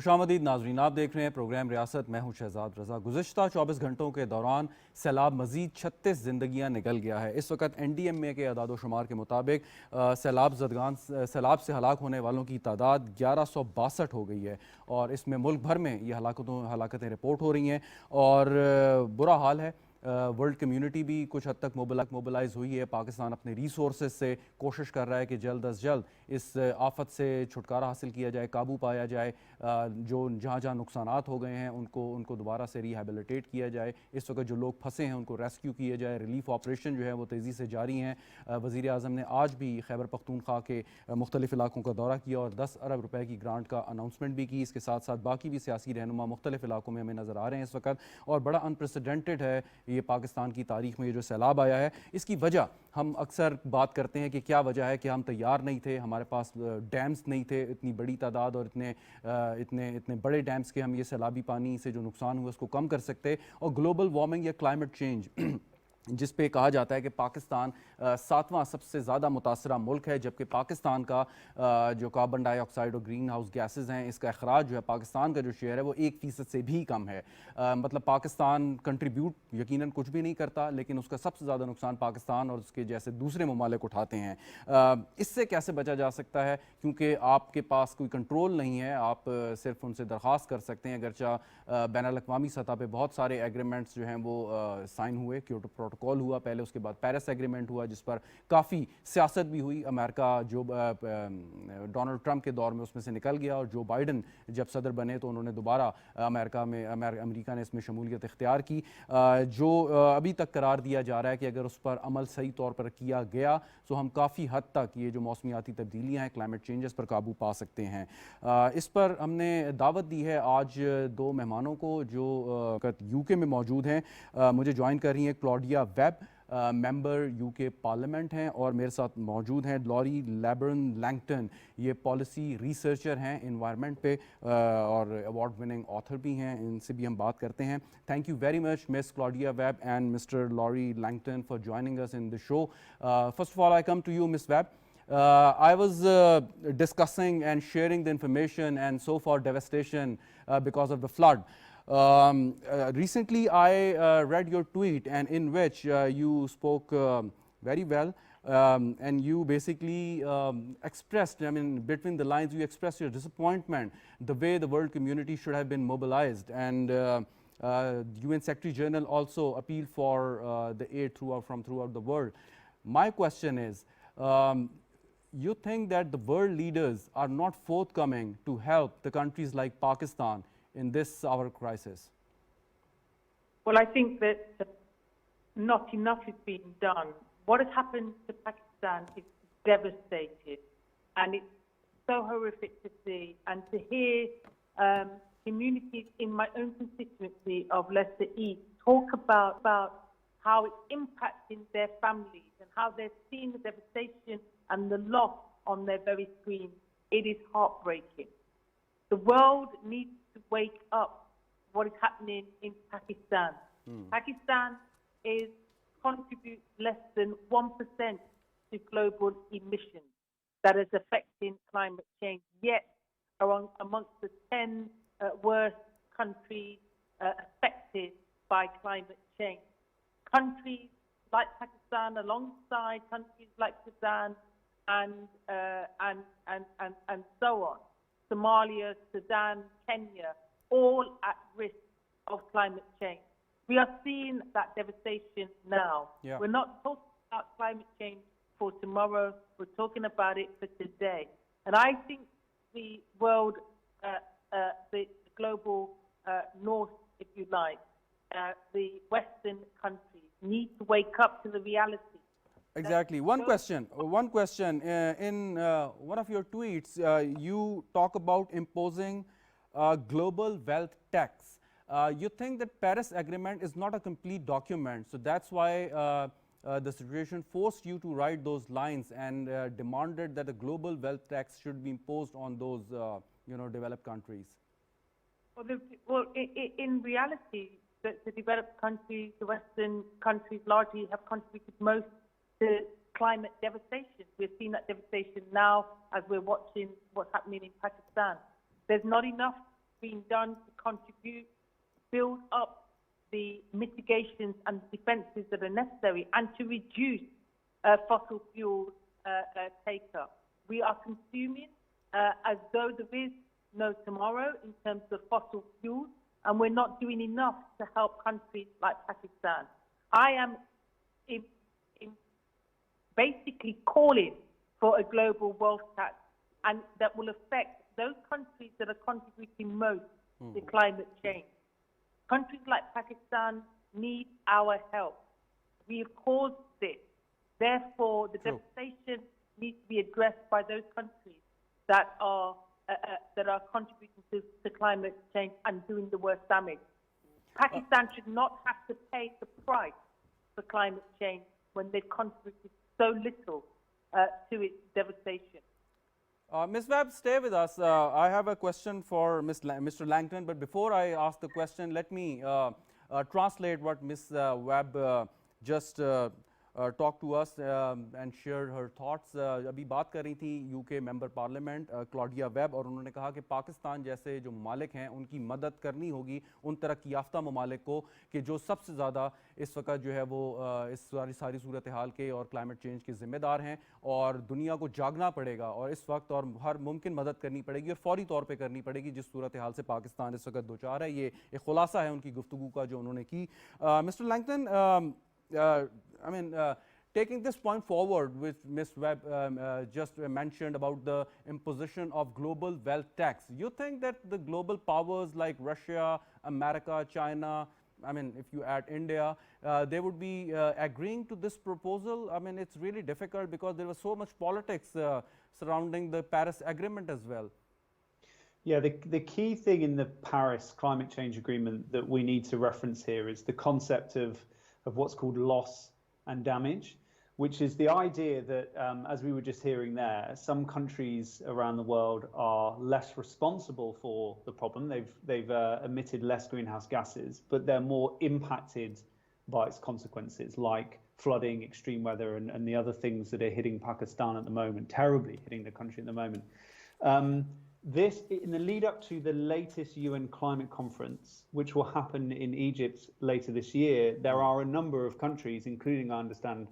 खुशामदीद नाजरीन, आप देख रहे हैं प्रोग्राम रियासत। मैं हूं शहजाद रजा। गुज़िश्ता 24 घंटों के दौरान सैलाब मजीद 36 जिंदगियां निकल गया है। इस वक्त NDMA के अदाद-ओ-शुमार के मुताबिक सैलाब से हलाक होने वालों की तादाद 1162 हो गई है और इसमें मुल्क भर में ये हलाकतें रिपोर्ट हो रही हैं और बुरा हाल है। वर्ल्ड कम्युनिटी भी कुछ हद तक मोबिलाइज हुई है। पाकिस्तान अपने रिसोर्सेज से कोशिश कर रहा है कि जल्द अज जल्द इस आफत से छुटकारा हासिल किया जाए, काबू पाया जाए। जो जहाँ जहाँ नुकसानात हो गए हैं उनको दोबारा से रिहेबिलिटेट किया जाए। इस वक्त जो लोग फंसे हैं उनको रेस्क्यू किया जाए। रिलीफ ऑपरेशन जो है वो तेज़ी से जारी हैं। वज़ीर आज़म ने आज भी खैबर पख्तूनख्वा के मुख्तलिफ इलाकों का दौरा किया और 10 अरब रुपए की ग्रांट का अनाउंसमेंट भी की। इसके साथ साथ बाकी भी सियासी रहनुमा मुख्तलिफ इलाकों में हमें नज़र आ रहे हैं इस वक्त, और बड़ा अनप्रेसिडेंटेड है ये पाकिस्तान की तारीख में ये जो सैलाब आया है। इसकी वजह हम अक्सर बात करते हैं कि क्या वजह है कि हम तैयार नहीं थे, हमारे पास डैम्स नहीं थे इतनी बड़ी तादाद और इतने बड़े डैम्स के हम ये सैलाबी पानी से जो नुकसान हुआ उसको कम कर सकते। और ग्लोबल वार्मिंग या क्लाइमेट चेंज जिस पे कहा जाता है कि पाकिस्तान 7वां सबसे ज़्यादा मुतासरा मुल्क है, जबकि पाकिस्तान का जो कार्बन डाइऑक्साइड और ग्रीन हाउस गैसेज हैं इसका अखराज जो है पाकिस्तान का जो शेयर है वो 1% से भी कम है। मतलब पाकिस्तान कंट्रीब्यूट यकीनन कुछ भी नहीं करता, लेकिन उसका सबसे ज़्यादा नुकसान पाकिस्तान और उसके जैसे दूसरे ममालिक उठाते हैं। इससे कैसे बचा जा सकता है? क्योंकि आपके पास कोई कंट्रोल नहीं है, आप सिर्फ उनसे दरख्वास्त कर सकते हैं। अगरचा बैनुल-अक़वामी सतह पर बहुत सारे एग्रीमेंट्स जो हैं वो साइन हुए, क्योटो प्रोटोकॉल हुआ पहले, उसके बाद पेरिस एग्रीमेंट हुआ जिस पर काफ़ी सियासत भी हुई। अमेरिका जो डोनाल्ड ट्रंप के दौर में उसमें से निकल गया और जो बाइडन जब सदर बने तो उन्होंने दोबारा अमेरिका ने इसमें शमूलियत इख्तियार की। जो अभी तक करार दिया जा रहा है कि अगर उस पर अमल सही तौर पर किया गया तो हम काफ़ी हद तक ये जो मौसमियाती तब्दीलियाँ हैं, क्लाइमेट चेंजेस पर काबू पा सकते हैं। इस पर हमने दावत दी है आज 2 मेहमानों को जो UK में मौजूद हैं। मुझे ज्वाइन कर रही हैं Claudia web, member UK parliament हैं, और मेरे साथ मौजूद हैं लॉरी लैंगटन, ये पॉलिसी रिसर्चर हैं इन्वायरमेंट पे और अवार्ड विनिंग ऑथर भी हैं। इनसे भी हम बात करते हैं। Thank you very much miss Claudia Webb and mister Laurie Langton for joining us in the show. First of all I come to you miss Webb. I was discussing and sharing the information and so far devastation because of the flood. Recently, I read your tweet, and in which you spoke very well, and you basically expressed, I mean, between the lines, you expressed your disappointment the way the world community should have been mobilized, and UN Secretary General also appealed for the aid from throughout the world. My question is, you think that the world leaders are not forthcoming to help the countries like Pakistan in this our crisis? Well, I think that not enough is being done. What has happened to Pakistan is devastating, and it's so horrific to see and to hear communities in my own constituency of Leicester East talk about how it's impacting their families and how they're seeing the devastation and the loss on their very screens. It is heartbreaking. The world needs to wake up to what is happening in Pakistan. Pakistan contributes less than 1% to global emissions that is affecting climate change, yet amongst the 10 worst countries affected by climate change. Countries like Pakistan, alongside countries like Sudan and so on, Somalia, Sudan, Kenya, all at risk of climate change. We are seeing that devastation now. Yeah. We're not talking about climate change for tomorrow, we're talking about it for today. And I think the world, the global north, if you like, the Western countries need to wake up to the reality. Exactly. One question. In one of your tweets, you talk about imposing a global wealth tax. You think that Paris Agreement is not a complete document, so that's why the situation forced you to write those lines and demanded that a global wealth tax should be imposed on those, developed countries. Well, in reality, the developed countries, the Western countries largely have contributed most to climate devastation. We're seeing that devastation now as we're watching what's happening in Pakistan. There's not enough being done to contribute, build up the mitigations and defences that are necessary, and to reduce fossil fuel take-up. We are consuming as though there is no tomorrow in terms of fossil fuels, and we're not doing enough to help countries like Pakistan. I am basically calling for a global wealth tax, and that will affect those countries that are contributing most to climate change. Countries like Pakistan need our help. We have caused this. Therefore, the devastation needs to be addressed by those countries that are contributing to climate change and doing the worst damage. Pakistan should not have to pay the price for climate change when they've contributed so little to its devastation. Ms. Webb, stay with us. I have a question for Mr. Langton, but before I ask the question, let me translate what Ms. Webb just talked to us and shared her thoughts. अभी बात कर रही थी UK member parliament Claudia web, और उन्होंने कहा कि पाकिस्तान जैसे जो ममालिक हैं उनकी मदद करनी होगी उन तरक्की याफ्ता ममालिक को कि जो सबसे ज़्यादा इस वक्त जो है वो इस सारी सूरत हाल के और क्लाइमेट चेंज के ज़िम्मेदार हैं, और दुनिया को जागना पड़ेगा और इस वक्त और हर मुमकिन मदद करनी पड़ेगी और फौरी तौर पर करनी पड़ेगी जिस सूरत हाल से पाकिस्तान इस वक्त दो चार है। ये एक खुलासा है उनकी गुफ्तगू का जो उन्होंने की। Mister Langton, taking this point forward, which Ms. Webb just mentioned about the imposition of global wealth tax, you think that the global powers like Russia, America, China, if you add India, they would be agreeing to this proposal? It's really difficult because there was so much politics surrounding the Paris Agreement as well. Yeah, the key thing in the Paris climate change agreement that we need to reference here is the concept of what's called loss and damage, which is the idea that, as we were just hearing there, some countries around the world are less responsible for the problem. They've emitted less greenhouse gases, but they're more impacted by its consequences, like flooding, extreme weather, and the other things that are hitting Pakistan at the moment, terribly hitting the country at the moment. In the lead up to the latest UN climate conference, which will happen in Egypt later this year, there are a number of countries, including, I understand,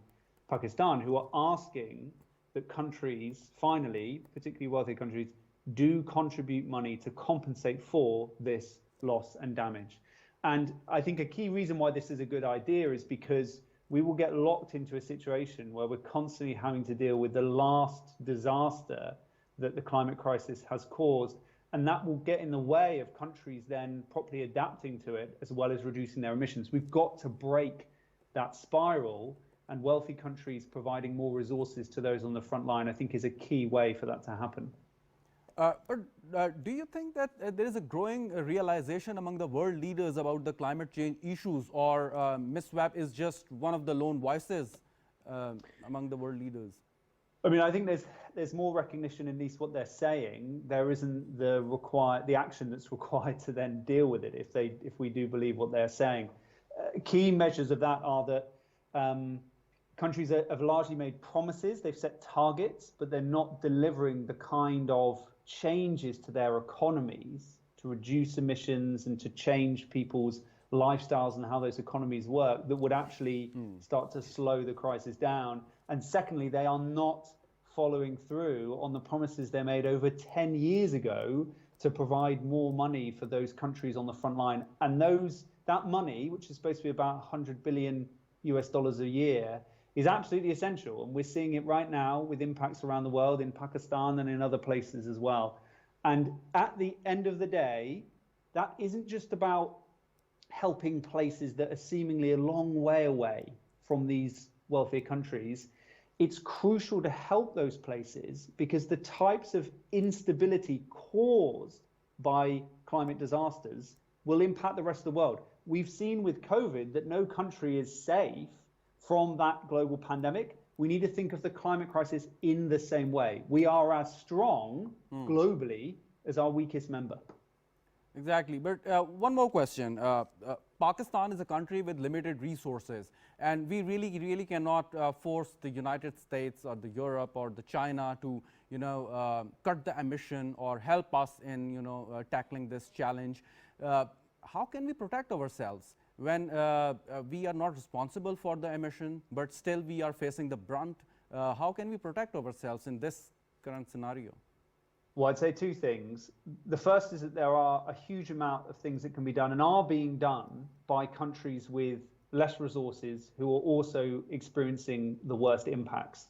Pakistan, who are asking that countries, finally, particularly wealthy countries, do contribute money to compensate for this loss and damage. And I think a key reason why this is a good idea is because we will get locked into a situation where we're constantly having to deal with the last disaster that the climate crisis has caused, and that will get in the way of countries then properly adapting to it as well as reducing their emissions. We've got to break that spiral, and wealthy countries providing more resources to those on the front line, I think, is a key way for that to happen. But do you think that there is a growing realization among the world leaders about the climate change issues, or Ms. Webb is just one of the lone voices among the world leaders? I think there's more recognition, in at least what they're saying. There isn't the action that's required to then deal with it if we do believe what they're saying. Key measures of that are that countries have largely made promises, they've set targets, but they're not delivering the kind of changes to their economies to reduce emissions and to change people's lifestyles and how those economies work that would actually start to slow the crisis down. And secondly, they are not following through on the promises they made over 10 years ago to provide more money for those countries on the front line. And that money, which is supposed to be about $100 billion a year, is absolutely essential. And we're seeing it right now with impacts around the world, in Pakistan and in other places as well. And at the end of the day, that isn't just about helping places that are seemingly a long way away from these wealthier countries. It's crucial to help those places because the types of instability caused by climate disasters will impact the rest of the world. We've seen with COVID that no country is safe from that global pandemic. We need to think of the climate crisis in the same way. We are as strong globally as our weakest member. Exactly. But one more question. Pakistan is a country with limited resources, and we really cannot force the United States or the Europe or the China to, cut the emission or help us in, tackling this challenge. How can we protect ourselves when we are not responsible for the emission, but still we are facing the brunt? How can we protect ourselves in this current scenario? Well, I'd say two things. The first is that there are a huge amount of things that can be done and are being done by countries with less resources who are also experiencing the worst impacts.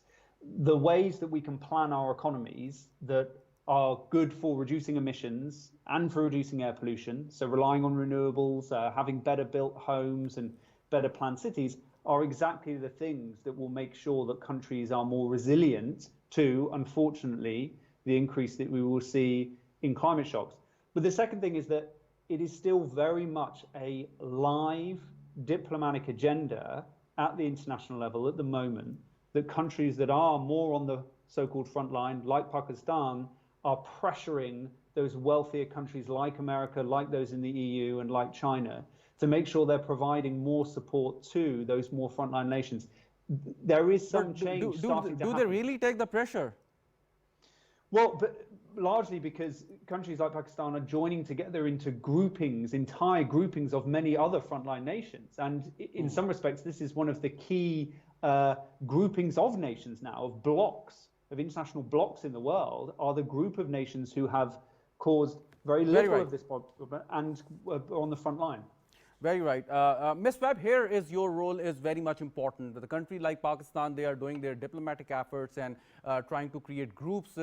The ways that we can plan our economies that are good for reducing emissions and for reducing air pollution, so relying on renewables, having better built homes and better planned cities, are exactly the things that will make sure that countries are more resilient to, unfortunately, the increase that we will see in climate shocks. But the second thing is that it is still very much a live diplomatic agenda at the international level at the moment that countries that are more on the so-called front line, like Pakistan, are pressuring those wealthier countries like America, like those in the EU and like China, to make sure they're providing more support to those more frontline nations. There is some change starting to happen. Do they really take the pressure? Well, but largely because countries like Pakistan are joining together into groupings, entire groupings of many other frontline nations. And in some respects, this is one of the key groupings of nations now, of blocks, of international blocks in the world, are the group of nations who have caused very little of this problem and are on the front line. Very right. Ms. Webb, here is your role is very much important. The country like Pakistan, they are doing their diplomatic efforts and trying to create groups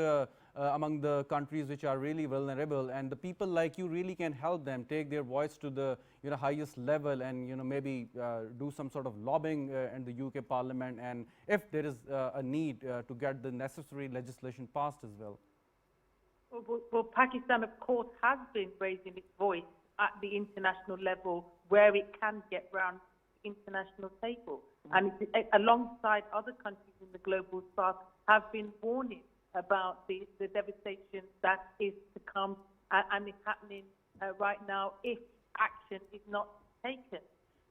among the countries which are really vulnerable, and the people like you really can help them take their voice to the highest level, and maybe do some sort of lobbying in the UK Parliament, and if there is a need to get the necessary legislation passed as well. Well, Pakistan, of course, has been raising its voice at the international level where it can get round the international table. And it's, alongside other countries in the global south, have been warning about the devastation that is to come and is happening right now if action is not taken.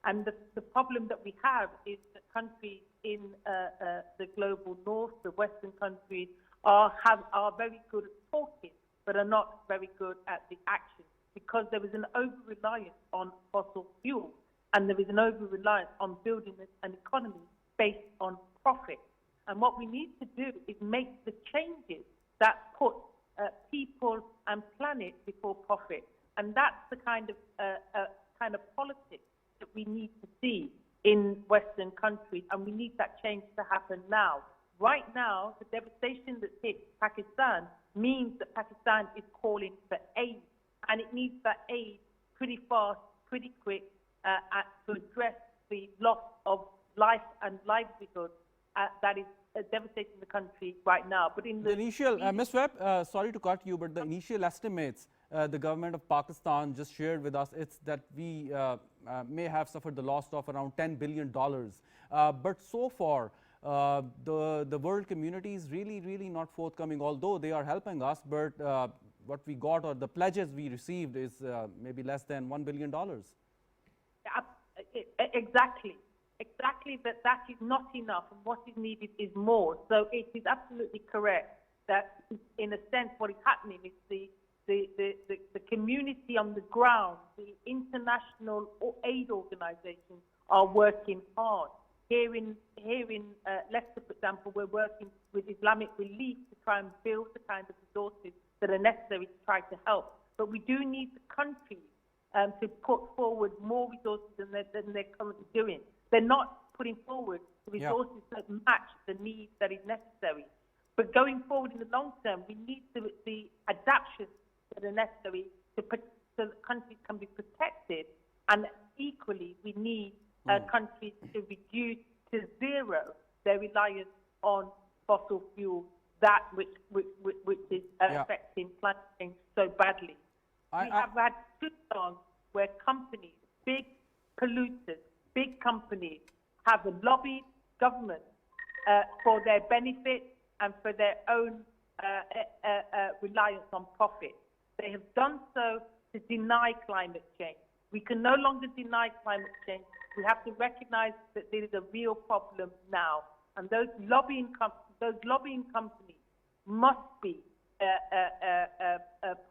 And the problem that we have is that countries in the global north, the Western countries, are very good at talking, but are not very good at the action, because there is an over-reliance on fossil fuels, and there is an over-reliance on building an economy based on profit. And what we need to do is make the changes that put people and planet before profit. And that's the kind of politics that we need to see in Western countries, and we need that change to happen now. Right now, the devastation that hit Pakistan means that Pakistan is calling for aid, and it needs that aid pretty fast, pretty quick, to address the loss of life and livelihood that is devastating the country right now. But in the initial, Ms. Webb, sorry to cut you, but the initial estimates the government of Pakistan just shared with us, it's that we may have suffered the loss of around $10 billion. But so far, the world community is really not forthcoming, although they are helping us, but what we got or the pledges we received is maybe less than $1 billion. Exactly, but that is not enough, and what is needed is more. So it is absolutely correct that, in a sense, what is happening is the community on the ground, the international aid organizations are working hard. Here in Leicester, for example, we're working with Islamic Relief to try and build the kind of resources that are necessary to try to help. But we do need the countries to put forward more resources than they're currently doing. They're not putting forward the resources that match the need that is necessary. But going forward in the long term, we need the adaptations that are necessary so that countries can be protected. And equally, we need countries to reduce to zero their reliance on fossil fuels, that which is affecting climate change so badly. We have had two songs where companies, big polluters, big companies, have lobbied government for their benefit and for their own reliance on profit. They have done so to deny climate change. We can no longer deny climate change. We have to recognize that there is a real problem now. And those lobbying companies must be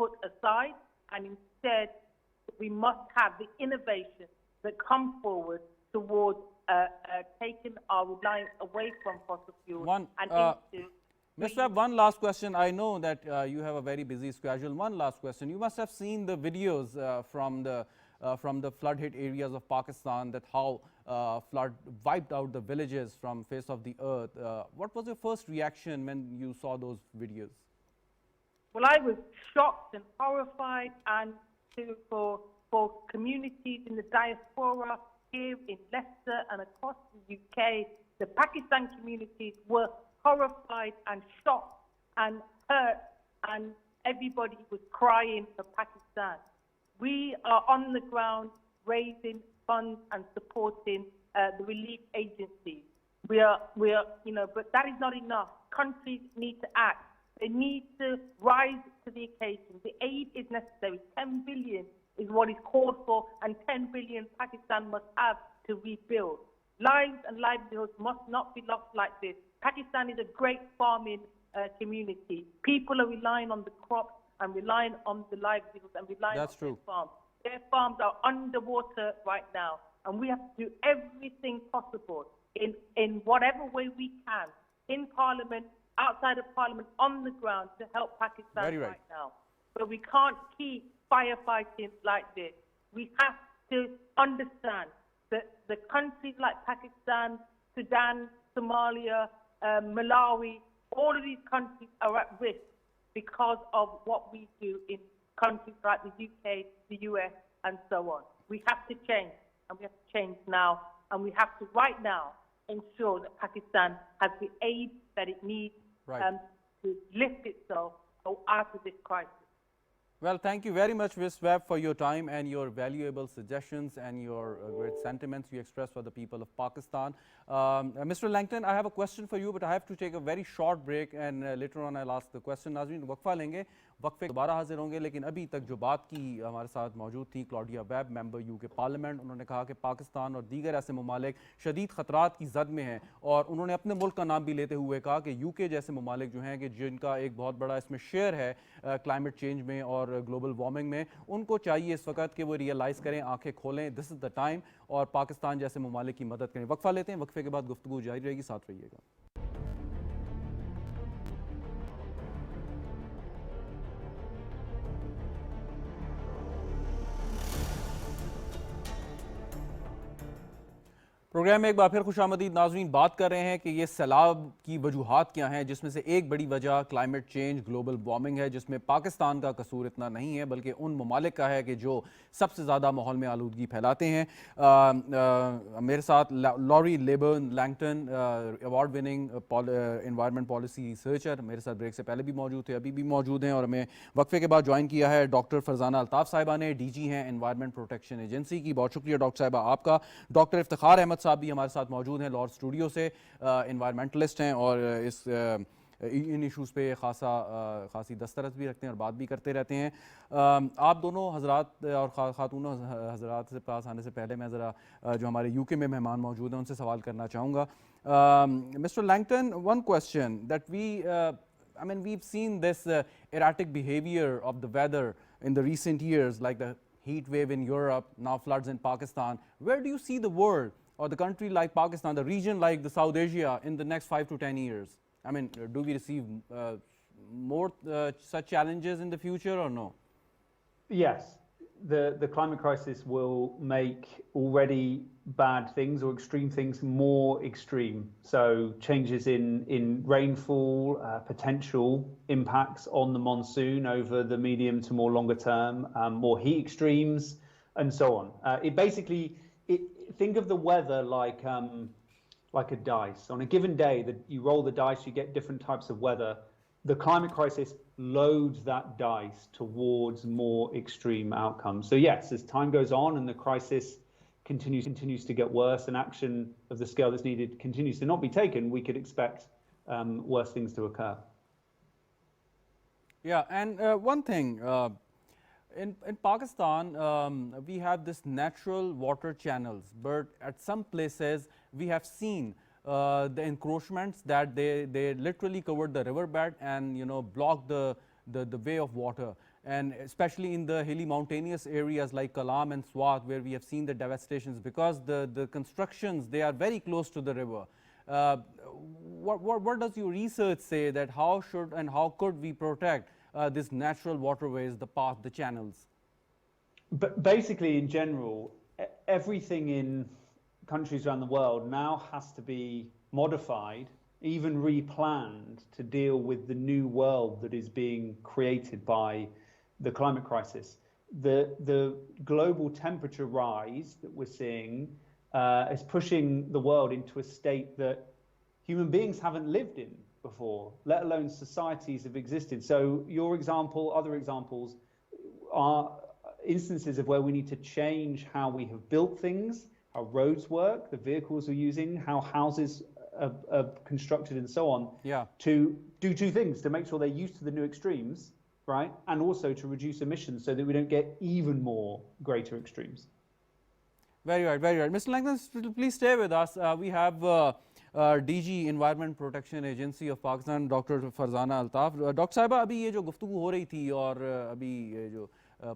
put aside, and instead we must have the innovation that come forward towards taking our reliance away from fossil fuels into... Ms. Webb, one last question. I know that you have a very busy schedule. One last question. You must have seen the videos from the flood-hit areas of Pakistan, that how flood wiped out the villages from face of the earth. What was your first reaction when you saw those videos? Well, I was shocked and horrified, and for communities in the diaspora here in Leicester and across the UK, the Pakistan communities were horrified and shocked and hurt, and everybody was crying for Pakistan. We are on the ground raising funds and supporting the relief agencies. We are, but that is not enough. Countries need to act. They need to rise to the occasion. The aid is necessary. 10 billion is what is called for, and 10 billion Pakistan must have to rebuild. Lives and livelihoods must not be lost like this. Pakistan is a great farming community. People are relying on the crops and relying on the livelihoods and relying on their farms. Their farms are underwater right now, and we have to do everything possible in whatever way we can, in Parliament, outside of Parliament, on the ground, to help Pakistan right now. But we can't keep firefighting like this. We have to understand that the countries like Pakistan, Sudan, Somalia, Malawi, all of these countries are at risk because of what we do in countries like the UK, the US, and so on. We have to change, and we have to change now, and we have to right now ensure that Pakistan has the aid that it needs to lift itself out of this crisis. Well, thank you very much, Ms. Webb, for your time and your valuable suggestions and your great sentiments you expressed for the people of Pakistan. Mr. Langton, I have a question for you, but I have to take a very short break, and later on I'll ask the question. नाज़रीन, वक्फा लेंगे, वक्फे दोबारा हाजिर होंगे, लेकिन अभी तक जो बात की हमारे साथ मौजूद थी Claudia web, member UK parliament, उन्होंने कहा कि पाकिस्तान और दीगर ऐसे ममालिक शदीद ख़तरात की जद में हैं, और उन्होंने अपने मुल्क का नाम भी लेते हुए कहा कि यूके जैसे ममालिक जो हैं कि जिनका एक बहुत बड़ा इसमें शेयर है क्लाइमेट चेंज में और ग्लोबल वार्मिंग में, उनको चाहिए इस वक्त कि वो रियलाइज़ करें, आंखें खोलें, दिस इज़ द टाइम, और पाकिस्तान जैसे ममालिक की मदद करें। वक्फा लेते हैं, वक्फे के बाद गुफ्तगू जारी रहेगी, साथ रहिएगा। प्रोग्राम में एक बार फिर खुशामदीद नाज़रीन, बात कर रहे हैं कि ये सैलाब की वजूहात क्या हैं, जिसमें से एक बड़ी वजह क्लाइमेट चेंज, ग्लोबल वार्मिंग है, जिसमें पाकिस्तान का कसूर इतना नहीं है बल्कि उन ममालिक का है कि जो सबसे ज़्यादा माहौल में आलूदगी फैलाते हैं। मेरे साथ Laurie Leburn Langton, award winning environment policy researcher, मेरे साथ ब्रेक से पहले भी मौजूद थे, अभी भी मौजूद हैं, और हमें वक्फे के बाद ज्वाइन किया है डॉक्टर फरजाना अल्ताफ़ साहिबा ने, DG हैं एनवायरनमेंट प्रोटेक्शन एजेंसी की। बहुत शुक्रिया डॉक्टर साहिबा आपका। डॉक्टर इफ्तिखार अहमद साहब भी हमारे साथ मौजूद हैं, लॉर्ड स्टूडियो से, एनवायरमेंटलिस्ट हैं और इन इशूज़ पे खासी दस्तरस भी रखते हैं और बात भी करते रहते हैं। आप दोनों हजरात और खातूनों हजरात से पास आने से पहले मैं ज़रा जो हमारे UK में मेहमान मौजूद हैं उनसे सवाल करना चाहूँगा। Mister Langton, one question that we've seen this erratic behavior of the weather in the recent years, like the heat wave in Europe, now floods in Pakistan. Where do you see the world or the country like Pakistan, the region like the South Asia in the next 5 to 10 years? I mean, do we receive more such challenges in the future or no? Yes, the climate crisis will make already bad things or extreme things more extreme. So changes in rainfall, potential impacts on the monsoon over the medium to more longer term, more heat extremes, and so on. Think of the weather like a dice. On a given day, you roll the dice, you get different types of weather. The climate crisis loads that dice towards more extreme outcomes. So yes, as time goes on and the crisis continues to get worse and action of the scale that's needed continues to not be taken, we could expect worse things to occur. Yeah, and one thing, In Pakistan, we have this natural water channels, but at some places we have seen the encroachments that they literally covered the riverbed and blocked the way of water, and especially in the hilly mountainous areas like Kalam and Swat, where we have seen the devastations because the constructions, they are very close to the river. What does your research say that how should and how could we protect these natural waterways, the path, the channels? But basically, in general, everything in countries around the world now has to be modified, even replanned, to deal with the new world that is being created by the climate crisis. The global temperature rise that we're seeing is pushing the world into a state that human beings haven't lived in before, let alone societies have existed. So your example, other examples are instances of where we need to change how we have built things, how roads work, the vehicles we're using, how houses are constructed and so on, to do two things: to make sure they're used to the new extremes, right, and also to reduce emissions so that we don't get even more greater extremes. Very right, very right. Mr. Langdon, please stay with us. We have DG Environment Protection Agency of Pakistan, doctor Farzana Altaf. Doctor صاحبہ, ابھی یہ جو گفتگو ہو رہی تھی اور ابھی یہ جو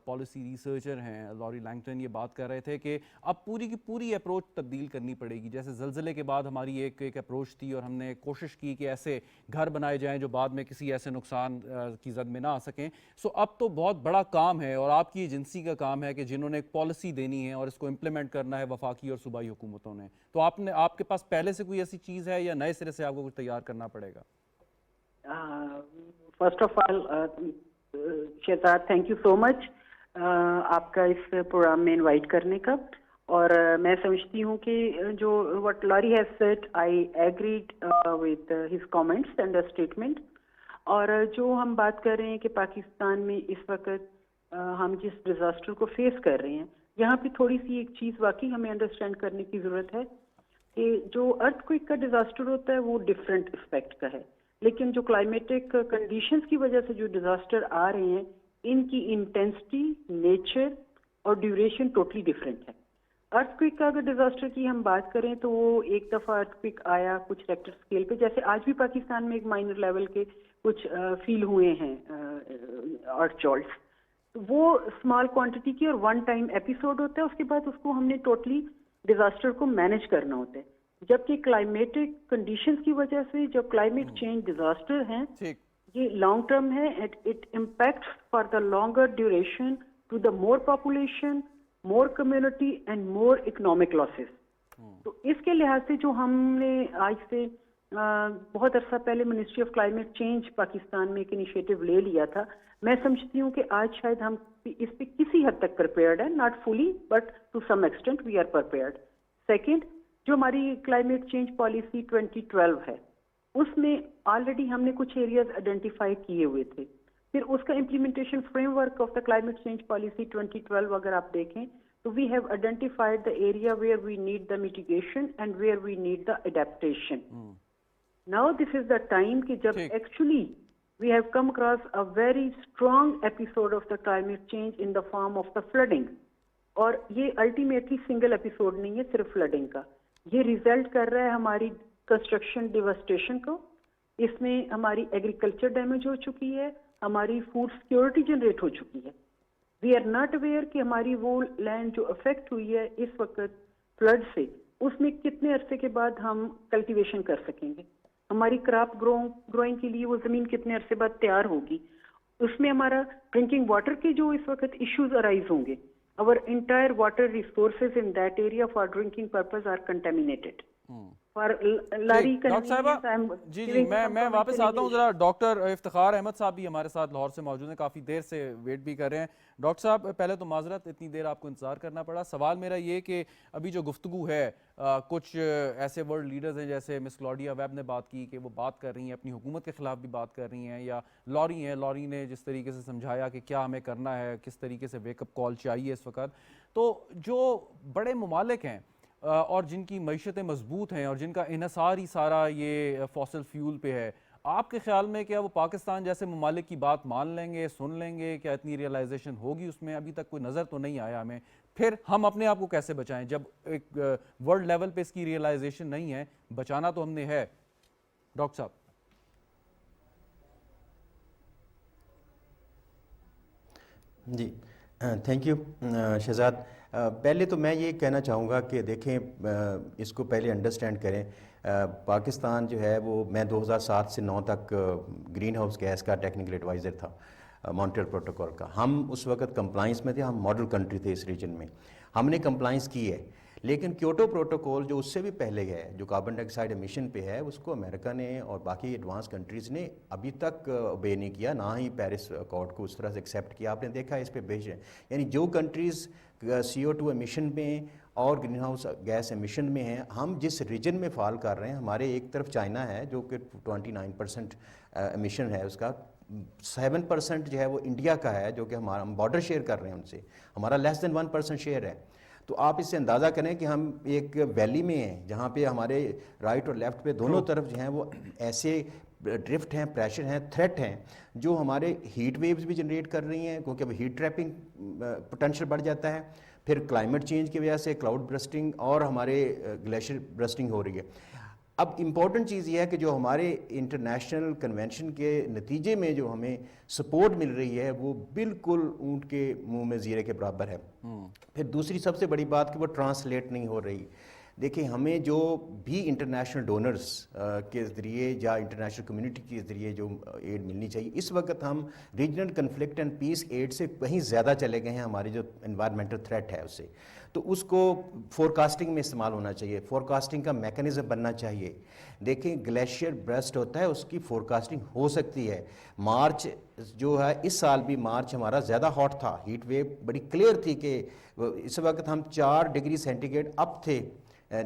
پالیسی ریسرچر ہیں لوری لینگٹن یہ بات کر رہے تھے کہ اب پوری کی پوری اپروچ تبدیل کرنی پڑے گی. جیسے زلزلے کے بعد ہماری ایک اپروچ تھی اور ہم نے کوشش کی کہ ایسے گھر بنائے جائیں جو بعد میں کسی ایسے نقصان کی زد میں نہ آ سکیں. سو اب تو بہت بڑا کام ہے اور آپ کی ایجنسی کا کام ہے کہ جنہوں نے ایک پالیسی دینی ہے اور اس کو امپلیمنٹ کرنا ہے وفاقی اور صوبائی حکومتوں نے. تو آپ کے پاس پہلے سے کوئی ایسی چیز ہے یا نئے سرے سے آپ کو کچھ تیار کرنا پڑے گا؟ First of all Shahzad, thank you so much آپ کا اس پروگرام میں انوائٹ کرنے کا. اور میں سمجھتی ہوں کہ جو what Laurie has said, I agreed with his comments and statement. اور جو ہم بات کر رہے ہیں کہ پاکستان میں اس وقت ہم جس ڈیزاسٹر کو فیس کر رہے ہیں, یہاں پہ تھوڑی سی ایک چیز واقعی ہمیں انڈرسٹینڈ کرنے کی ضرورت ہے کہ جو ارتھ کوئک کا ڈیزاسٹر ہوتا ہے وہ ڈفرینٹ اسپیکٹ کا ہے, لیکن جو کلائمیٹک کنڈیشنز کی وجہ سے جو ڈیزاسٹر آ رہے ہیں ان کی انٹینسٹی, نیچر اور ڈیوریشن ٹوٹلی ڈفرینٹ ہے. ارتھ کوئک کا اگر ڈیزاسٹر کی ہم بات کریں تو وہ ایک دفعہ ارتھ کوئک آیا کچھ ریکٹر اسکیل پہ, جیسے آج بھی پاکستان میں ایک مائنر لیول کے کچھ فیل ہوئے ہیں ارتھ جولٹس. وہ اسمال کوانٹٹی کی اور ون ٹائم ایپیسوڈ ہوتا ہے, اس کے بعد اس کو ہم نے ٹوٹلی ڈیزاسٹر کو مینج کرنا ہوتا ہے. جبکہ کلائمیٹک کنڈیشنز کی وجہ سے جو کلائمیٹ چینج ڈیزاسٹر ہیں یہ لانگ ٹرم ہے. It impact for the longer duration to the more population, more community and more economic losses. تو اس کے لحاظ سے جو ہم نے آج سے بہت عرصہ پہلے ministry of climate change Pakistan میں ایک انیشیٹو لے لیا تھا, میں سمجھتی ہوں کہ آج شاید ہم اس پہ کسی حد تک پرپیئرڈ ہیں, not fully but to some extent we are prepared. Second, جو ہماری کلائمیٹ چینج پالیسی 2012 ہے اس میں آلریڈی ہم نے کچھ ایریاز آئیڈینٹیفائی کیے ہوئے تھے. پھر اس کا implementation framework of the climate change policy 2012 اگر آپ دیکھیں تو we have identified the area where we need the mitigation and where we need the adaptation. Now this is the time کہ جب actually we have come across a very strong episode of the climate change in the form of the flooding. اور یہ ultimately single episode نہیں ہے صرف fielding کا, یہ result کر رہا ہے ہماری کنسٹرکشن ڈیواسٹیشن کو. اس میں ہماری ایگریکلچر ڈیمیج ہو چکی ہے, ہماری فوڈ سیکورٹی جنریٹ ہو چکی ہے. وی آر ناٹ اویئر کہ ہماری وہ لینڈ جو افیکٹ ہوئی ہے اس وقت فلڈ سے, اس میں کتنے عرصے کے بعد ہم کلٹیویشن کر سکیں گے, ہماری کراپ گروئنگ کے لیے وہ زمین کتنے عرصے بعد تیار ہوگی. اس میں ہمارا ڈرنکنگ واٹر کے جو اس وقت ایشوز ارائز ہوں گے. Our entire water resources in that area for drinking purpose are contaminated. Doctor صاحبہ جی میں واپس آتا ہوں ذرا. ڈاکٹر افتخار احمد صاحب بھی ہمارے ساتھ لاہور سے موجود ہیں, کافی دیر سے ویٹ بھی کر رہے ہیں. ڈاکٹر صاحب پہلے تو معذرت اتنی دیر آپ کو انتظار کرنا پڑا. سوال میرا یہ کہ ابھی جو گفتگو ہے کچھ ایسے ورلڈ لیڈرز ہیں جیسے مس کلاڈیا ویب نے بات کی کہ وہ بات کر رہی ہیں اپنی حکومت کے خلاف بھی بات کر رہی ہیں, یا لوری ہیں, لوری نے جس طریقے سے سمجھایا کہ کیا ہمیں کرنا ہے, کس طریقے سے ویک اپ کال چاہیے اس وقت. تو جو بڑے ممالک ہیں اور جن کی معیشتیں مضبوط ہیں اور جن کا انحصار ہی سارا یہ فاسل فیول پہ ہے, آپ کے خیال میں کیا وہ پاکستان جیسے ممالک کی بات مان لیں گے, سن لیں گے, کیا اتنی ریئلائزیشن ہوگی اس میں؟ ابھی تک کوئی نظر تو نہیں آیا ہمیں. پھر ہم اپنے آپ کو کیسے بچائیں جب ایک ورلڈ لیول پہ اس کی ریئلائزیشن نہیں ہے؟ بچانا تو ہم نے ہے. ڈاکٹر صاحب. جی تھینک یو شہزاد. پہلے تو میں یہ کہنا چاہوں گا کہ دیکھیں اس کو پہلے انڈرسٹینڈ کریں. پاکستان جو ہے وہ میں 2007 سے 9 تک گرین ہاؤس گیس کا ٹیکنیکل ایڈوائزر تھا مونٹریل پروٹوکول کا. ہم اس وقت کمپلائنس میں تھے, ہم ماڈل کنٹری تھے اس ریجن میں, ہم نے کمپلائنس کی ہے. لیکن کیوٹو پروٹوکول جو اس سے بھی پہلے ہے, جو کاربن ڈائی آکسائڈ ایمیشن پہ ہے, اس کو امریکہ نے اور باقی ایڈوانس کنٹریز نے ابھی تک اوبے نہیں کیا, نہ ہی پیرس اکارڈ کو اس طرح سے ایکسیپٹ کیا. آپ نے دیکھا اس پہ بیچ ہے, یعنی جو کنٹریز CO2 ایمیشن میں اور گرین ہاؤس گیس ایمیشن میں ہیں, ہم جس ریجن میں فال کر رہے ہیں, ہمارے ایک طرف چائنا ہے جو کہ 29% ایمیشن ہے اس کا, 7% جو ہے وہ انڈیا کا ہے جو کہ ہم بارڈر شیئر کر رہے ہیں ان سے, ہمارا لیس دین 1% شیئر ہے. تو آپ اس سے اندازہ کریں کہ ہم ایک ویلی میں ہیں جہاں پہ ہمارے رائٹ اور لیفٹ پہ دونوں طرف جو ہیں وہ ایسے ڈرفٹ ہیں, پریشر ہیں, تھریٹ ہیں جو ہمارے ہیٹ ویوز بھی جنریٹ کر رہی ہیں, کیونکہ اب ہیٹ ٹریپنگ پوٹینشیل بڑھ جاتا ہے, پھر کلائمیٹ چینج کی وجہ سے کلاؤڈ برسٹنگ اور ہمارے گلیشیئر برسٹنگ ہو رہی ہے. اب امپورٹنٹ چیز یہ ہے کہ جو ہمارے انٹرنیشنل کنونشن کے نتیجے میں جو ہمیں سپورٹ مل رہی ہے وہ بالکل اونٹ کے منہ میں زیرے کے برابر ہے. پھر دوسری سب سے بڑی بات کہ وہ ٹرانسلیٹ نہیں ہو رہی. دیکھیں ہمیں جو بھی انٹرنیشنل ڈونرز کے ذریعے یا انٹرنیشنل کمیونٹی کے ذریعے جو ایڈ ملنی چاہیے, اس وقت ہم regional conflict and peace aid سے کہیں زیادہ چلے گئے ہیں ہماری جو انوائرمنٹل تھریٹ ہے اس سے. تو اس کو فورکاسٹنگ میں استعمال ہونا چاہیے, فورکاسٹنگ کا میکانزم بننا چاہیے. دیکھیں گلیشیئر برسٹ ہوتا ہے, اس کی فورکاسٹنگ ہو سکتی ہے. مارچ جو ہے اس سال بھی مارچ ہمارا زیادہ ہاٹ تھا, ہیٹ ویو بڑی کلیئر تھی کہ اس وقت ہم 4 ڈگری سینٹی گریڈ اپ تھے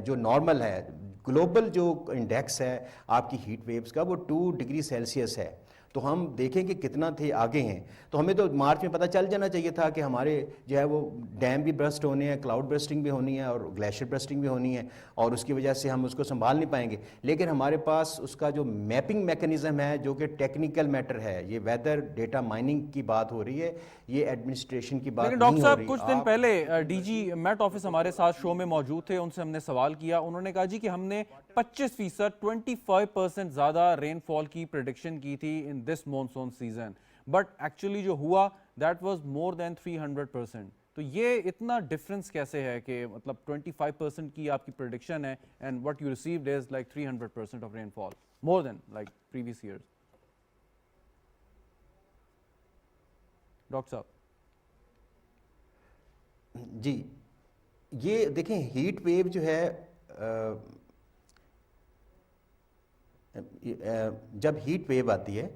جو نارمل ہے. گلوبل جو انڈیکس ہے آپ کی ہیٹ ویوز کا وہ 2 ڈگری سیلسیس ہے. تو ہم دیکھیں کہ کتنا تھے آگے ہیں. تو ہمیں تو مارچ میں پتہ چل جانا چاہیے تھا کہ ہمارے جو ہے وہ ڈیم بھی برسٹ ہونے ہیں, کلاؤڈ برسٹنگ بھی ہونی ہے اور گلیشیئر برسٹنگ بھی ہونی ہے, اور اس کی وجہ سے ہم اس کو سنبھال نہیں پائیں گے. لیکن ہمارے پاس اس کا جو میپنگ میکانزم ہے جو کہ ٹیکنیکل میٹر ہے, یہ ویدر ڈیٹا مائننگ کی بات ہو رہی ہے, یہ ایڈمنسٹریشن کی بات نہیں ہو رہی. ڈاکٹر صاحب کچھ دن پہلے ڈی جی میٹ آفس ہمارے ساتھ شو میں موجود تھے, ان سے ہم نے سوال کیا, انہوں نے کہا جی کہ ہم نے 25% 25% زیادہ رین فال کی پریڈکشن کی تھی ان دس مونسون سیزن, بٹ ایکچولی جو ہوا دیٹ واز مور دین 300%. تو یہ اتنا ڈفرنس کیسے ہے کہ مطلب 25% کی آپ کی پریڈکشن ہے and what you received is like 300% of rainfall, more than like previous years. Doctor صاحب. جی یہ دیکھیں ہیٹ ویو جو ہے جب ہیٹ ویو آتی ہے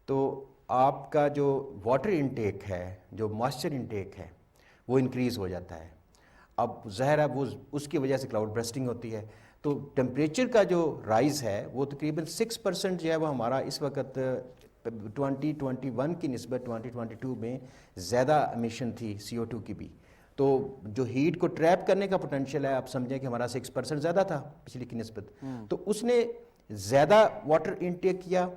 تو آپ کا جو واٹر انٹیک ہے, جو ماسچر انٹیک ہے وہ انکریز ہو جاتا ہے. اب ظاہر ہے وہ اس کی وجہ سے کلاؤڈ برسٹنگ ہوتی ہے. تو ٹمپریچر کا جو رائز ہے وہ تقریباً 6% جو ہے وہ ہمارا اس وقت 2021 کی نسبت 2022 میں زیادہ امیشن تھی CO2 کی بھی. تو جو ہیٹ کو ٹریپ کرنے کا پوٹینشیل ہے آپ سمجھیں کہ ہمارا 6% زیادہ تھا پچھلی کی نسبت. تو اس نے زیادہ واٹر انٹیک کیا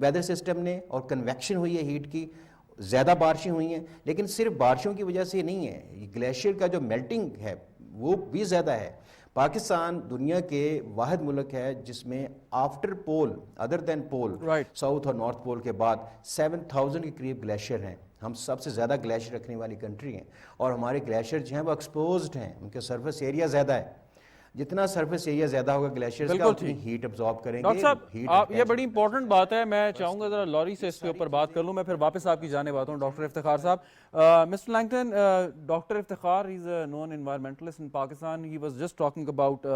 ویدر سسٹم نے, اور کنویکشن ہوئی ہے ہیٹ کی, زیادہ بارشیں ہوئی ہیں. لیکن صرف بارشوں کی وجہ سے نہیں ہے, یہ گلیشیئر کا جو میلٹنگ ہے وہ بھی زیادہ ہے. پاکستان دنیا کے واحد ملک ہے جس میں آفٹر پول ادر دین پول ساؤتھ اور نارتھ پول کے بعد 7000 کے قریب گلیشیئر ہیں. ہم سب سے زیادہ گلیشیئر رکھنے والی کنٹری ہیں, اور ہمارے گلیشیئر جو ہیں وہ ایکسپوزڈ ہیں, ان کے سرفیس ایریا زیادہ ہے. جتنا سرفیس ایریا زیادہ ہوگا گلیشیئرز کا اتنی ہیٹ ابزارب کریں گے. ڈاکٹر صاحب آپ یہ بڑی امپورٹنٹ بات ہے, میں چاہوں گا ذرا لوری سے اس کے اوپر بات کر لوں, میں پھر واپس آپ کی جانب آتا ہوں. Doctor Iftikhar Sahab, mister Langton, doctor Iftikhar is a known environmentalist in Pakistan. He was just talking about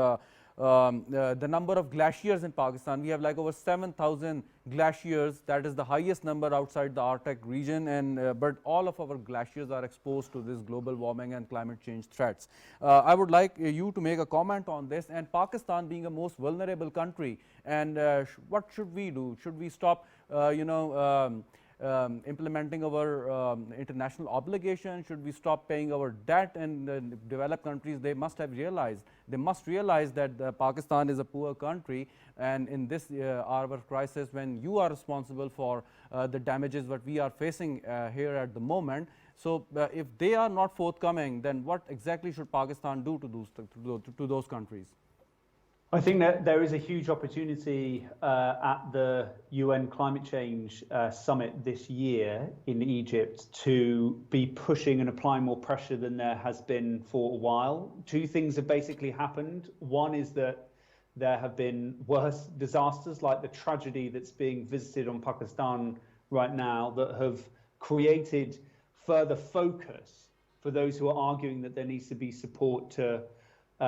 the number of glaciers in Pakistan. We have like over 7,000 glaciers. That is the highest number outside the Arctic region, and but all of our glaciers are exposed to this global warming and climate change threats. I would like you to make a comment on this, and Pakistan being a most vulnerable country, and what should we do? Should we stop implementing our international obligation? Should we stop paying our debt? And developed countries, they must realize that Pakistan is a poor country, and in this hour of crisis, when you are responsible for the damages that we are facing here at the moment, so if they are not forthcoming, then what exactly should Pakistan do to those countries? I think that there is a huge opportunity at the UN climate change summit this year in Egypt to be pushing and applying more pressure than there has been for a while. Two things have basically happened. One is that there have been worse disasters like the tragedy that's being visited on Pakistan right now that have created further focus for those who are arguing that there needs to be support to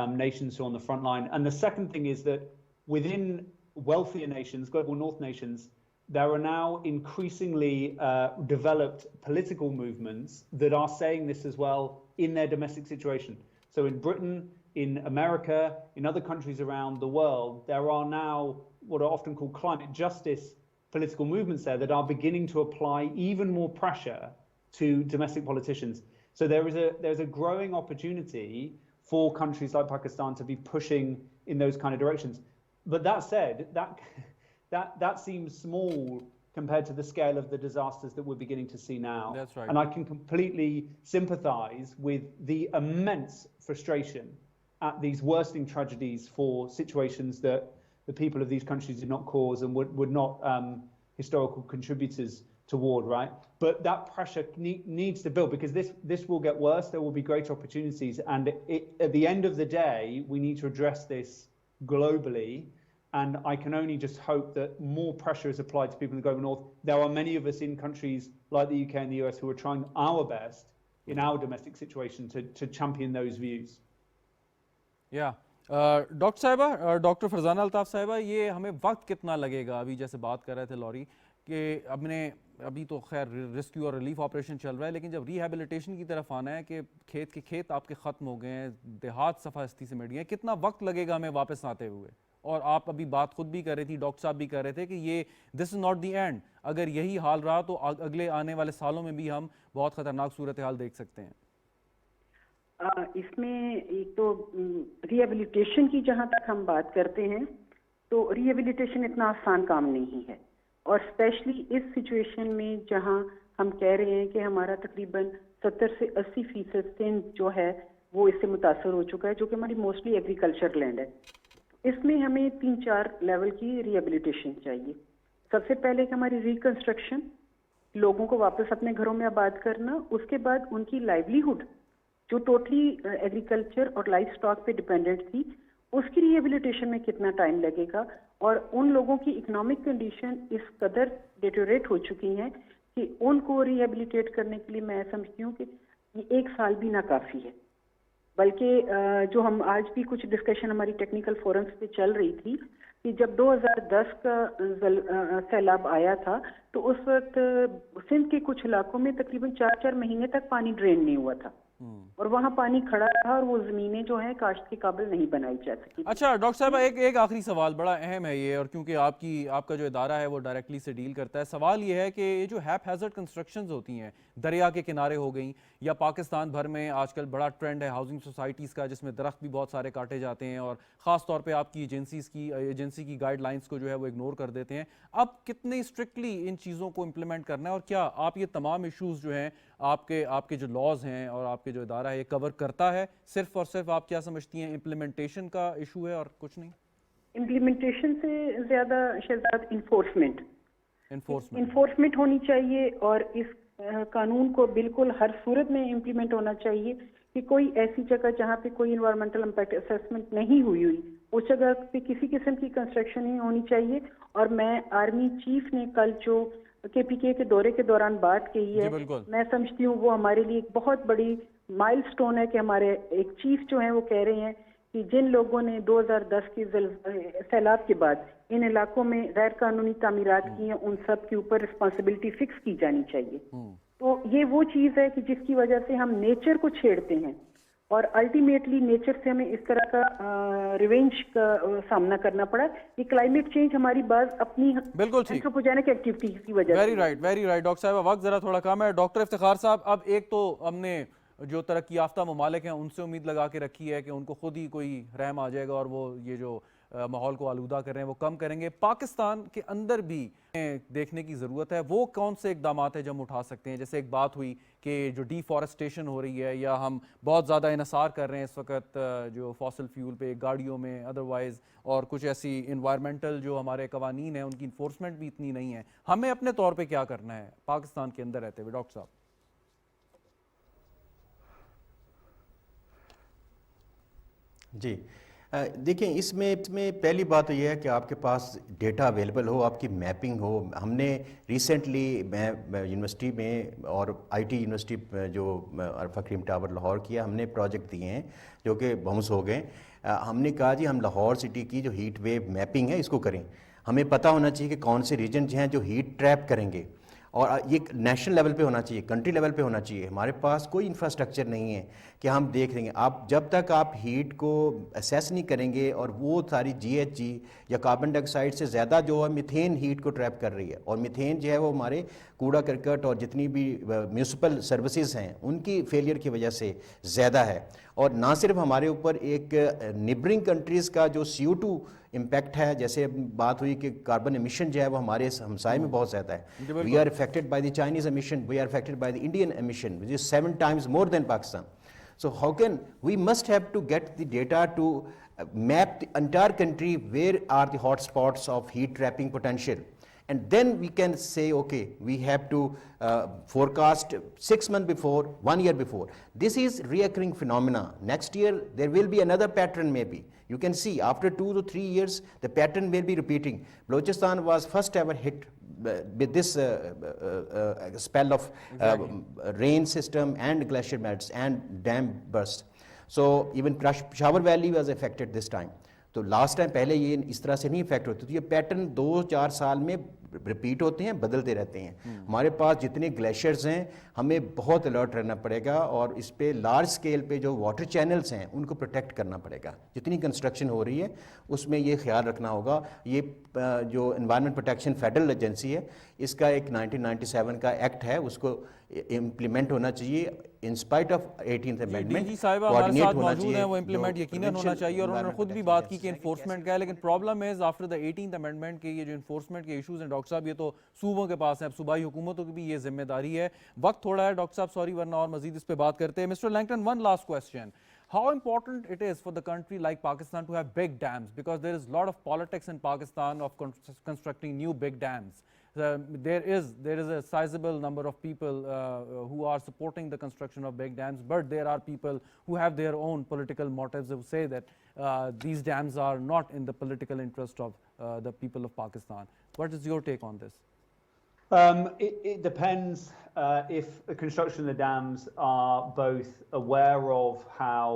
nations who are on the front line. And the second thing is that within wealthier nations, global north nations, there are now increasingly developed political movements that are saying this as well in their domestic situation. So in Britain, in America, in other countries around the world, there are now what are often called climate justice political movements there that are beginning to apply even more pressure to domestic politicians. So there's a growing opportunity for countries like Pakistan to be pushing in those kind of directions. But that said, that seems small compared to the scale of the disasters that we're beginning to see now. That's right. And I can completely sympathize with the immense frustration at these worsening tragedies for situations that the people of these countries did not cause and would not historical contributors toward, right? But that pressure needs to build, because this will get worse. There will be greater opportunities, and at the end of the day, we need to address this globally. And I can only just hope that more pressure is applied to people in the global north. There are many of us in countries like the UK and the US who are trying our best in our domestic situation to champion those views. Yeah. Doctor साहिबा, doctor Farzana Altaf साहिबा, ये हमें वक्त कितना लगेगा? अभी जैसे बात कर रहे थे लॉरी कि अभी तो खैर रेस्क्यू और रिलीफ ऑपरेशन चल रहा है, लेकिन जब रिहैबिलिटेशन की तरफ आना है कि खेत आपके ख़त्म हो गए हैं, देहात सफ़ास्ती से मिट गए हैं, कितना वक्त लगेगा हमें वापस आते हुए? और आप अभी बात खुद भी कर रही थी, डॉक्टर साहब भी कर रहे थे कि ये this is not the and. अगर यही हाल रहा तो अगले आने वाले सालों में भी हम बहुत ख़तरनाक सूरत हाल देख सकते हैं. इसमें एक तो रिहेबिलिटेशन की जहाँ तक हम बात करते हैं, तो रिहेबिलिटेशन इतना आसान काम नहीं है, और स्पेशली इस सिचुएशन में जहाँ हम कह रहे हैं कि हमारा तकरीबन 70 से 80% जो है वो इससे मुतासर हो चुका है, जो कि हमारी मोस्टली एग्रीकल्चर लैंड है. इसमें हमें 3-4 लेवल की रिहेबिलिटेशन चाहिए. सबसे पहले कि हमारी रिकंस्ट्रक्शन, लोगों को वापस अपने घरों में आबाद करना, उसके बाद उनकी लाइवलीहुड जो टोटली एग्रीकल्चर और लाइफ स्टॉक पे डिपेंडेंट थी, उसकी रिहेबिलिटेशन में कितना टाइम लगेगा, और उन लोगों की इकोनॉमिक कंडीशन इस कदर डिटोरेट हो चुकी हैं कि उनको रिहेबिलिटेट करने के लिए मैं समझती हूँ कि ये 1 साल भी ना काफ़ी है. बल्कि जो हम आज भी कुछ डिस्कशन हमारी टेक्निकल फोरम्स पे चल रही थी कि जब 2010 का सैलाब आया था, तो उस वक्त सिंध के कुछ इलाकों में तकरीबन 4-4 महीने तक पानी ड्रेन नहीं हुआ था, और वहाँ पानी खड़ा रहा, और वो ज़मीनें जो हैं काश्त के काबिल नहीं बनाई जा सकी. अच्छा डॉक्टर साहब, एक आखिरी सवाल, बड़ा अहम है ये, और क्योंकि आपका जो इदारा है वो डायरेक्टली से डील करता है. सवाल ये है कि ये जो हैज़ार्ड कंस्ट्रक्शंस होती हैं, दरिया के किनारे हो गई, या पाकिस्तान भर में आजकल बड़ा ट्रेंड है हाउसिंग सोसाइटीज़ का, जिसमें दरख्त भी बहुत सारे काटे जाते हैं, और ख़ास तौर पे आपकी एजेंसी की गाइडलाइंस को जो है वो इग्नोर कर देते हैं. अब कितने स्ट्रिक्टली इन चीज़ों को इम्प्लीमेंट करना है, और क्या आप ये तमाम इशूज़ जो हैं आपके जो लॉज हैं और आपके जो इदारा है ये कवर करता है? सिर्फ और सिर्फ आप क्या समझती हैं इम्प्लीमेंटेशन का इशू है और कुछ नहीं? इम्प्लीमेंटेशन से ज़्यादा शहजाद इन्फोर्समेंट होनी चाहिए, और इस कानून को बिल्कुल हर सूरत में इम्प्लीमेंट होना चाहिए कि कोई ऐसी जगह जहाँ पे कोई इन्वायरमेंटल इम्पैक्ट असेसमेंट नहीं हुई उस जगह पे किसी किस्म की कंस्ट्रक्शन नहीं होनी चाहिए. और मैं आर्मी चीफ ने कल जो KPK के दौरे के दौरान बात कही है, मैं समझती हूँ वो हमारे लिए एक बहुत बड़ी माइलस्टोन है कि हमारे एक चीफ जो हैं वो कह रहे हैं कि जिन लोगों ने 2010 के सैलाब के बाद इन इलाकों में गैर कानूनी तामीरात की हैं, उन सब के ऊपर रिस्पॉन्सिबिलिटी फिक्स की जानी चाहिए. तो ये वो चीज़ है कि जिसकी वजह से हम नेचर को छेड़ते हैं, اور الٹیمیٹلی نیچر سے ہمیں اس طرح کا ریونج کا سامنا کرنا پڑا. یہ کلائمیٹ چینج ہماری بعض اپنی بالکل ٹھیک، اینتھروپوجینک ایکٹیویٹیز کی وجہ ویری سے. Right very right. ڈاکٹر صاحبہ وقت ذرا تھوڑا کم ہے. ڈاکٹر افتخار صاحب، اب ایک تو ہم نے جو ترقی یافتہ ممالک ہیں ان سے امید لگا کے رکھی ہے کہ ان کو خود ہی کوئی رحم آ جائے گا اور وہ یہ جو ماحول کو آلودہ کر رہے ہیں وہ کم کریں گے. پاکستان کے اندر بھی دیکھنے کی ضرورت ہے وہ کون سے اقدامات ہیں جو ہم اٹھا سکتے ہیں. جیسے ایک بات ہوئی کہ جو ڈی فارسٹیشن ہو رہی ہے یا ہم بہت زیادہ انحصار کر رہے ہیں اس وقت جو فاسل فیول پہ گاڑیوں میں ادروائز، اور کچھ ایسی انوائرمنٹل جو ہمارے قوانین ہیں ان کی انفورسمنٹ بھی اتنی نہیں ہے. ہمیں اپنے طور پہ کیا کرنا ہے پاکستان کے اندر رہتے ہوئے ڈاکٹر صاحب؟ جی دیکھیں اس میں پہلی بات تو یہ ہے کہ آپ کے پاس ڈیٹا اویلیبل ہو، آپ کی میپنگ ہو. ہم نے ریسنٹلی میں یونیورسٹی میں اور آئی ٹی یونیورسٹی جو فخریم ٹاور لاہور کیا، ہم نے پروجیکٹ دیے ہیں جو کہ باؤنس ہو گئے. ہم نے کہا جی ہم لاہور سٹی کی جو ہیٹ ویو میپنگ ہے اس کو کریں. ہمیں پتہ ہونا چاہیے کہ کون سے ریجن ہیں جو ہیٹ ٹریپ کریں گے، اور یہ نیشنل لیول پہ ہونا چاہیے، کنٹری لیول پہ ہونا چاہیے. ہمارے پاس کوئی انفراسٹرکچر نہیں ہے کہ ہم دیکھ لیں گے. آپ جب تک آپ ہیٹ کو اسیس نہیں کریں گے، اور وہ ساری جی ایچ جی یا کاربن ڈائی آکسائڈ سے زیادہ جو ہے میتھین ہیٹ کو ٹریپ کر رہی ہے، اور میتھین جو ہے وہ ہمارے کوڑا کرکٹ اور جتنی بھی میونسپل سروسز ہیں ان کی فیلئر کی وجہ سے زیادہ ہے. اور نہ صرف ہمارے اوپر ایک نیبرنگ کنٹریز کا جو CO2 امپیکٹ ہے، جیسے بات ہوئی کہ کاربن ایمیشن جو ہے وہ ہمارے ہمسائے میں بہت زیادہ ہے. We are affected by the Chinese emission, we are affected by the Indian emission which is 7 times more than Pakistan. So how can we must have to get the data to map the entire country where are the hot spots of heat trapping potential, and then we can say okay we have to forecast 6 months before, 1 year before. This is reoccurring phenomena. Next year there will be another pattern maybe. You can see after 2 to 3 years the pattern will be repeating. Balochistan was first ever hit with this spell of rain system and glacier melts and dam burst. So even Peshawar Valley was affected this time. تو last time پہلے یہ اس طرح سے نہیں effect ہوتے. تو یہ pattern 2-4 سال میں ریپیٹ ہوتے ہیں، بدلتے رہتے ہیں. ہمارے پاس جتنے گلیشیئرز ہیں ہمیں بہت الرٹ رہنا پڑے گا، اور اس پہ لارج اسکیل پہ جو واٹر چینلز ہیں ان کو پروٹیکٹ کرنا پڑے گا. جتنی کنسٹرکشن ہو رہی ہے اس میں یہ خیال رکھنا ہوگا. یہ جو انوائرمنٹ پروٹیکشن فیڈرل ایجنسی ہے اس کا ایک 1997 کا ایکٹ ہے، اس کو امپلیمنٹ ہونا چاہیے in spite of 18th amendment. جی صاحبہ ہمارے ساتھ موجود ہیں، وہ امپلیمنٹ یقیناً ہونا چاہیے، اور انہوں نے خود بھی بات کی کہ انفورسمنٹ کا ہے. لیکن پرابلم ہے آفٹر دا 18th امینڈمنٹ کے یہ جو انفورسمنٹ کے ایشوز ہیں ڈاکٹر صاحب یہ تو صوبوں کے پاس ہیں. اب صوبائی حکومتوں کی بھی یہ ذمہ داری ہے. وقت تھوڑا ہے ڈاکٹر صاحب، سوری، ورنہ اور مزید اس پہ بات کرتے ہیں. Mister Langton, one last question. How important it is for the country like Pakistan to have big dams, because there is a lot of politics in Pakistan of constructing new big dams. There is a sizable number of people who are supporting the construction of big dams, but there are people who have their own political motives who say that these dams are not in the political interest of the people of Pakistan. What is your take on this? It depends if the construction of the dams are both aware of how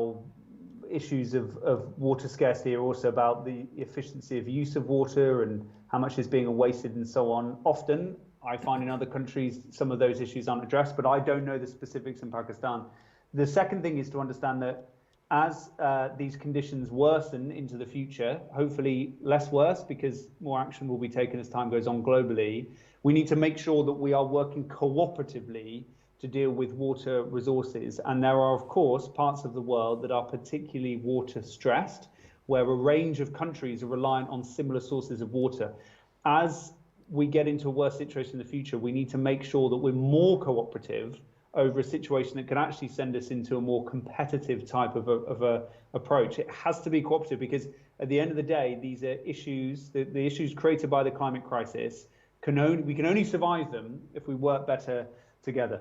issues of water scarcity are also about the efficiency of use of water and how much is being wasted and so on. Often I find in other countries some of those issues aren't addressed, but I don't know the specifics in Pakistan. The second thing is to understand that as these conditions worsen into the future, hopefully less worse because more action will be taken as time goes on globally, we need to make sure that we are working cooperatively to deal with water resources. And there are, of course, parts of the world that are particularly water stressed, where a range of countries are reliant on similar sources of water. As we get into a worse situation in the future, we need to make sure that we're more cooperative over a situation that can actually send us into a more competitive type of a approach. It has to be cooperative because at the end of the day, these are issues, the issues created by the climate crisis, we can only survive them if we work better together.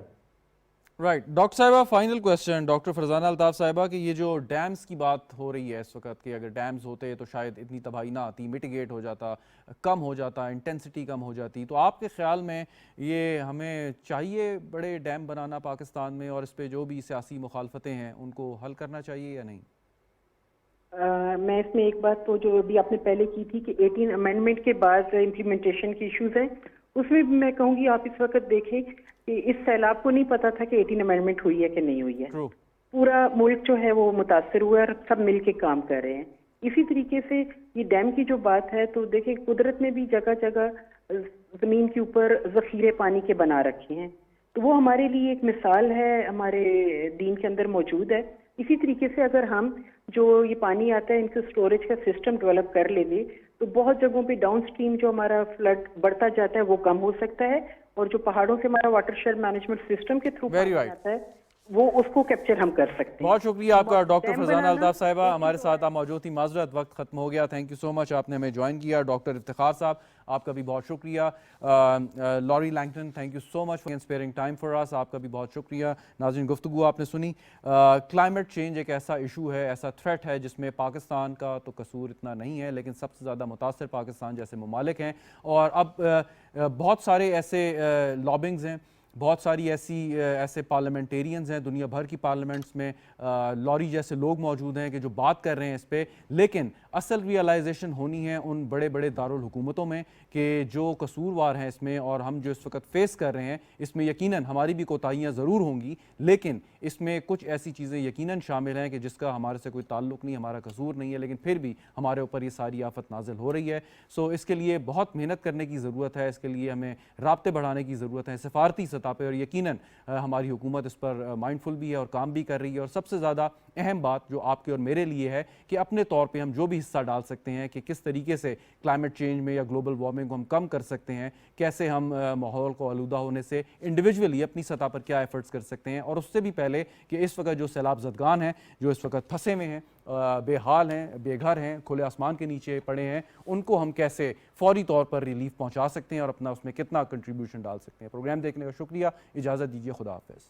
Right. Doctor Sahiba final question doctor Farzana Altaf Sahiba کہ یہ جو dams کی بات ہو رہی ہے اس وقت کہ اگر ڈیمز ہوتے تو شاید اتنی تباہی نہ آتی، میٹیگیٹ ہو جاتا، کم ہو جاتا، انٹینسٹی کم ہو جاتی. تو آپ کے خیال میں یہ ہمیں چاہیے بڑے ڈیم بنانا پاکستان میں، اور اس پہ جو بھی سیاسی مخالفتیں ہیں ان کو حل کرنا چاہیے یا نہیں؟ میں اس میں ایک بات تو جو ابھی آپ نے پہلے کی تھی کہ 18 امینڈمنٹ کے بعد امپلیمنٹیشن کے ایشوز ہیں، اس میں بھی میں کہوں گی آپ اس وقت دیکھیں کہ اس سیلاب کو نہیں پتا تھا کہ 18 امینڈمنٹ ہوئی ہے کہ نہیں ہوئی ہے. पूरा मुल्क जो है वो मुतासर हुआ है और सब मिल के काम कर रहे हैं। इसी तरीके से ये डैम की जो बात है, तो देखिए कुदरत ने भी जगह जगह जमीन के ऊपर जखीरे पानी के बना रखे हैं, तो वो हमारे लिए एक मिसाल है, हमारे दीन के अंदर मौजूद है। इसी तरीके से अगर हम जो ये पानी आता है इनके स्टोरेज का सिस्टम डेवलप कर लेंगे तो बहुत जगहों पे डाउन स्ट्रीम जो हमारा फ्लड बढ़ता जाता है वो कम हो सकता है, और जो पहाड़ों से हमारा वाटरशेड मैनेजमेंट सिस्टम के थ्रू पानी आता है वो उसको कैप्चर हम कर सकते हैं। बहुत शुक्रिया आपका डॉक्टर डैम फरजाना बनाना अल्ताफ साहिबा, एक हमारे जो साथ है- आप मौजूद थी। माजरत वक्त खत्म हो गया। थैंक यू सो मच, आपने हमें ज्वाइन किया। डॉक्टर इफ्तिखार साहब, आपका भी बहुत शुक्रिया। Laurie Langton, thank you so much for sparing time for us, आपका भी बहुत शुक्रिया। नाज़रीन, गुफ्तगू आपने सुनी। क्लाइमेट चेंज एक ऐसा इशू है, ऐसा थ्रेट है जिसमें पाकिस्तान का तो कसूर इतना नहीं है, लेकिन सबसे ज़्यादा मुतासर पाकिस्तान जैसे ममालिक हैं। और अब बहुत सारे ऐसे लॉबिंग्स हैं, बहुत सारी ऐसे पार्लियामेंटेरियंस हैं, दुनिया भर की पार्लियामेंट्स में लॉरी जैसे लोग मौजूद हैं कि जो बात कर रहे हैं इस पे, लेकिन असल रियलाइजेशन होनी है उन बड़े बड़े दारुल हुकूमतों में कि जो कसूरवार हैं इसमें, और हम जो इस वक्त फेस कर रहे हैं इसमें यकीनन हमारी भी कोताहियाँ ज़रूर होंगी, लेकिन इसमें कुछ ऐसी चीज़ें यकीनन शामिल हैं कि जिसका हमारे से कोई ताल्लुक़ नहीं, हमारा कसूर नहीं है, लेकिन फिर भी हमारे ऊपर ये सारी आफत नाजिल हो रही है। सो इसके लिए बहुत मेहनत करने की ज़रूरत है, इसके लिए हमें राब्ते बढ़ाने की ज़रूरत है सफारती सतह पर, और यकीनन हमारी हुकूमत इस पर माइंडफुल भी है और काम भी कर रही है। और सबसे ज़्यादा अहम बात जो आपके और मेरे लिए है कि अपने तौर पे हम जो भी हिस्सा डाल सकते हैं कि किस तरीके से क्लाइमेट चेंज में या ग्लोबल वार्मिंग को हम कम कर सकते हैं, कैसे हम माहौल को आलूदा होने से इंडिविजुअली अपनी सतह पर क्या एफर्ट्स कर सकते हैं, और उससे भी पहले कि इस वक्त जो सैलाब ज़दगान हैं, जो इस वक्त फंसे हुए हैं, बेहाल हैं, बेघर हैं, खुले आसमान के नीचे पड़े हैं, उनको हम कैसे फौरी तौर पर रिलीफ पहुंचा सकते हैं और अपना उसमें कितना कंट्रीब्यूशन डाल सकते हैं। प्रोग्राम देखने का शुक्रिया, इजाज़त दीजिए, खुदा हाफिज़।